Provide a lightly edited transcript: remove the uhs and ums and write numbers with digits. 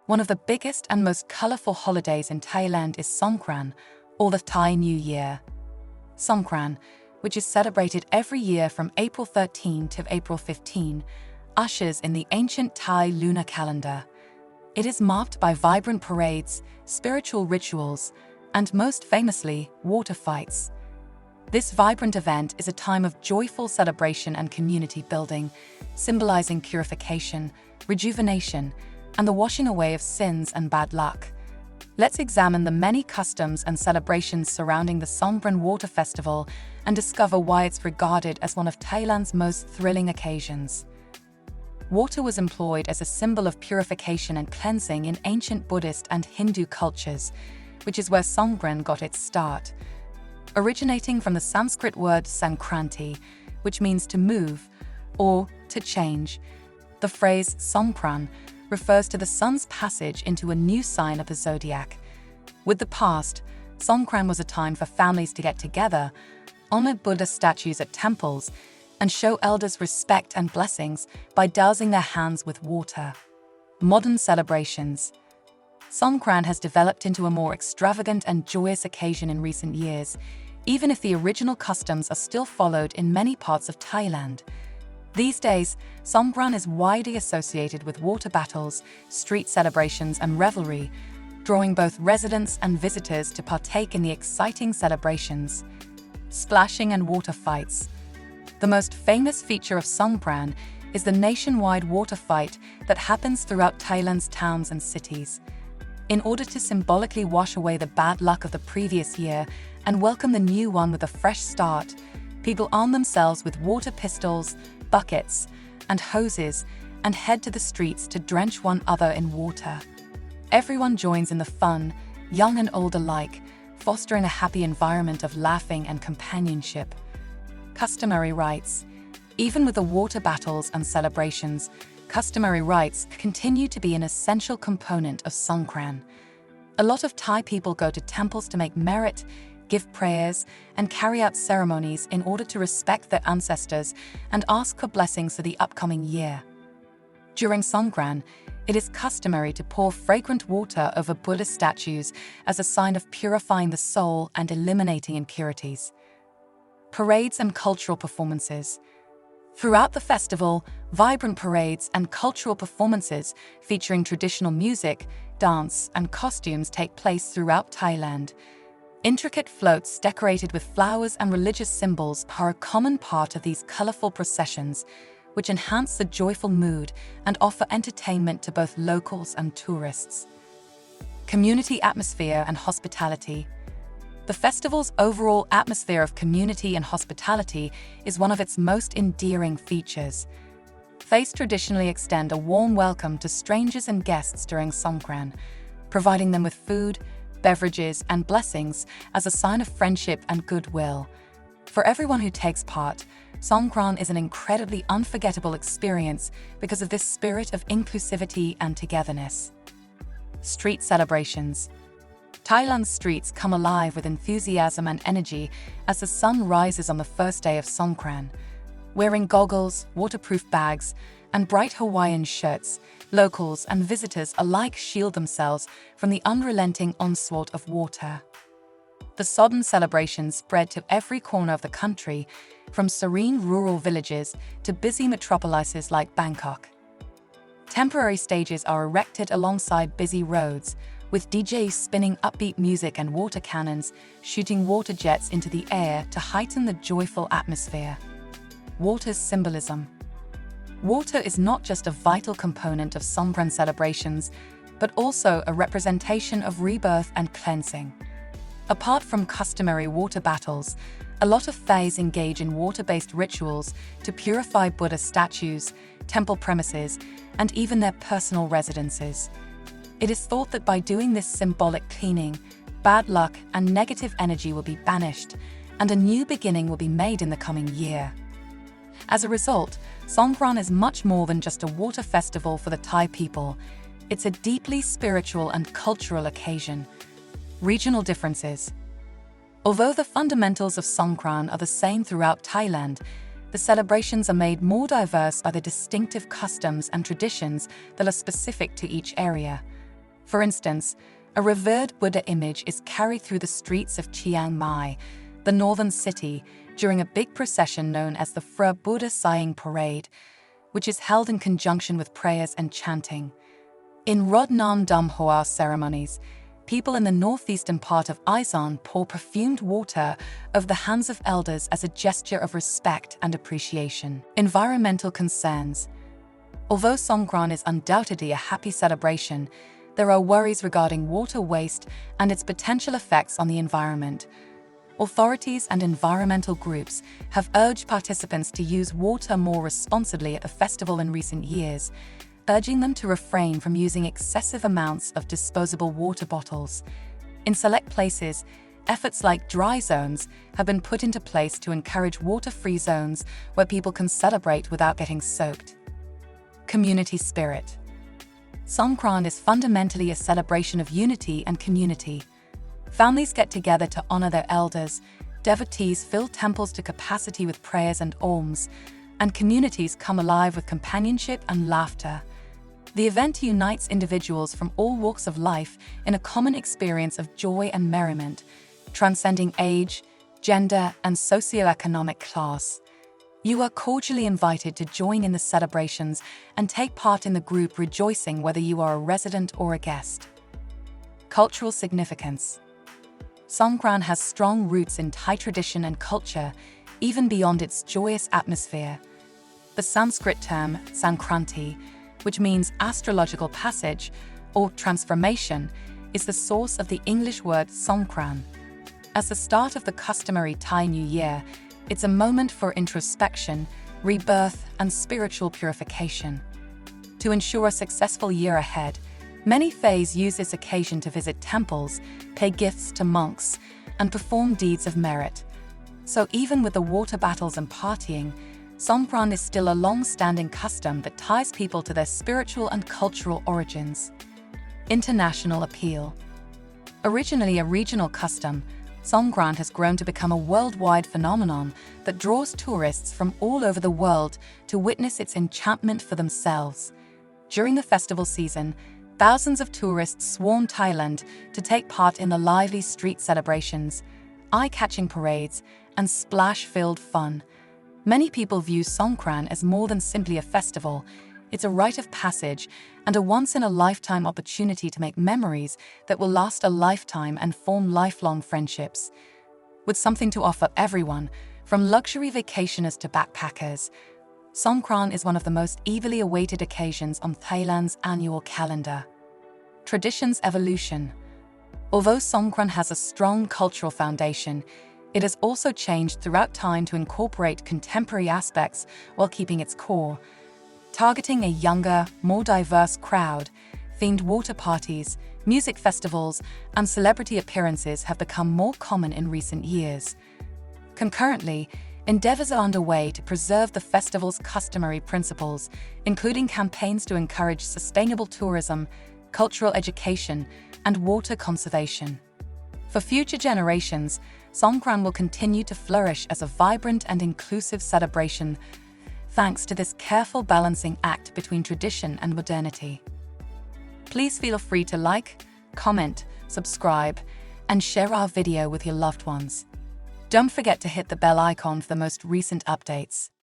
One of the biggest and most colorful holidays in Thailand is Songkran, or the Thai New Year. Songkran, which is celebrated every year from April 13 to April 15, ushers in the ancient Thai lunar calendar. It is marked by vibrant parades, spiritual rituals, and most famously, water fights. This vibrant event is a time of joyful celebration and community building, symbolizing purification, rejuvenation, and the washing away of sins and bad luck. Let's examine the many customs and celebrations surrounding the Songkran Water Festival and discover why it's regarded as one of Thailand's most thrilling occasions. Water was employed as a symbol of purification and cleansing in ancient Buddhist and Hindu cultures, which is where Songkran got its start. Originating from the Sanskrit word Sankranti, which means to move or to change, the phrase Songkran refers to the sun's passage into a new sign of the zodiac. With the past, Songkran was a time for families to get together, honor Buddha statues at temples, and show elders respect and blessings by dousing their hands with water. Modern celebrations. Songkran has developed into a more extravagant and joyous occasion in recent years, even if the original customs are still followed in many parts of Thailand. These days, Songkran is widely associated with water battles, street celebrations, and revelry, drawing both residents and visitors to partake in the exciting celebrations. Splashing and water fights. The most famous feature of Songkran is the nationwide water fight that happens throughout Thailand's towns and cities. In order to symbolically wash away the bad luck of the previous year and welcome the new one with a fresh start, people arm themselves with water pistols, buckets, and hoses and head to the streets to drench one another in water. Everyone joins in the fun, young and old alike, fostering a happy environment of laughing and companionship. Customary rites. Even with the water battles and celebrations, customary rites continue to be an essential component of Songkran. A lot of Thai people go to temples to make merit, give prayers, and carry out ceremonies in order to respect their ancestors and ask for blessings for the upcoming year. During Songkran, it is customary to pour fragrant water over Buddha statues as a sign of purifying the soul and eliminating impurities. Parades and cultural performances. Throughout the festival, vibrant parades and cultural performances featuring traditional music, dance, and costumes take place throughout Thailand. Intricate floats decorated with flowers and religious symbols are a common part of these colorful processions, which enhance the joyful mood and offer entertainment to both locals and tourists. Community atmosphere and hospitality. The festival's overall atmosphere of community and hospitality is one of its most endearing features. Thais traditionally extend a warm welcome to strangers and guests during Songkran, providing them with food, beverages, and blessings as a sign of friendship and goodwill. For everyone who takes part, Songkran is an incredibly unforgettable experience because of this spirit of inclusivity and togetherness. Street celebrations. Thailand's streets come alive with enthusiasm and energy as the sun rises on the first day of Songkran. Wearing goggles, waterproof bags, and bright Hawaiian shirts, locals and visitors alike shield themselves from the unrelenting onslaught of water. The sodden celebrations spread to every corner of the country, from serene rural villages to busy metropolises like Bangkok. Temporary stages are erected alongside busy roads, with DJs spinning upbeat music and water cannons shooting water jets into the air to heighten the joyful atmosphere. Water's symbolism. Water is not just a vital component of Songkran celebrations, but also a representation of rebirth and cleansing. Apart from customary water battles, a lot of Thais engage in water-based rituals to purify Buddha statues, temple premises, and even their personal residences. It is thought that by doing this symbolic cleaning, bad luck and negative energy will be banished, and a new beginning will be made in the coming year. As a result, Songkran is much more than just a water festival for the Thai people. It's a deeply spiritual and cultural occasion. Regional differences. Although the fundamentals of Songkran are the same throughout Thailand, the celebrations are made more diverse by the distinctive customs and traditions that are specific to each area. For instance, a revered Buddha image is carried through the streets of Chiang Mai, the northern city, during a big procession known as the Phra Buddha Sighing Parade, which is held in conjunction with prayers and chanting. In Rod Nam Dum Hoa ceremonies, people in the northeastern part of Isan pour perfumed water over the hands of elders as a gesture of respect and appreciation. Environmental concerns. Although Songkran is undoubtedly a happy celebration, there are worries regarding water waste and its potential effects on the environment. Authorities and environmental groups have urged participants to use water more responsibly at the festival in recent years, urging them to refrain from using excessive amounts of disposable water bottles. In select places, efforts like dry zones have been put into place to encourage water-free zones where people can celebrate without getting soaked. Community spirit. Songkran is fundamentally a celebration of unity and community. Families get together to honor their elders, devotees fill temples to capacity with prayers and alms, and communities come alive with companionship and laughter. The event unites individuals from all walks of life in a common experience of joy and merriment, transcending age, gender, and socioeconomic class. You are cordially invited to join in the celebrations and take part in the group rejoicing whether you are a resident or a guest. Cultural significance. Songkran has strong roots in Thai tradition and culture, even beyond its joyous atmosphere. The Sanskrit term Sankranti, which means astrological passage or transformation, is the source of the English word Songkran. As the start of the customary Thai New Year, it's a moment for introspection, rebirth, and spiritual purification. To ensure a successful year ahead, many Thais use this occasion to visit temples, pay gifts to monks, and perform deeds of merit. So even with the water battles and partying, Songkran is still a long-standing custom that ties people to their spiritual and cultural origins. International appeal. Originally a regional custom, Songkran has grown to become a worldwide phenomenon that draws tourists from all over the world to witness its enchantment for themselves. During the festival season, thousands of tourists swarm Thailand to take part in the lively street celebrations, eye-catching parades, and splash-filled fun. Many people view Songkran as more than simply a festival. It's a rite of passage and a once-in-a-lifetime opportunity to make memories that will last a lifetime and form lifelong friendships. With something to offer everyone, from luxury vacationers to backpackers, Songkran is one of the most eagerly awaited occasions on Thailand's annual calendar. Traditions evolution. Although Songkran has a strong cultural foundation, it has also changed throughout time to incorporate contemporary aspects while keeping its core. Targeting a younger, more diverse crowd, themed water parties, music festivals, and celebrity appearances have become more common in recent years. Concurrently, endeavors are underway to preserve the festival's customary principles, including campaigns to encourage sustainable tourism, cultural education, and water conservation. For future generations, Songkran will continue to flourish as a vibrant and inclusive celebration, thanks to this careful balancing act between tradition and modernity. Please feel free to like, comment, subscribe, and share our video with your loved ones. Don't forget to hit the bell icon for the most recent updates.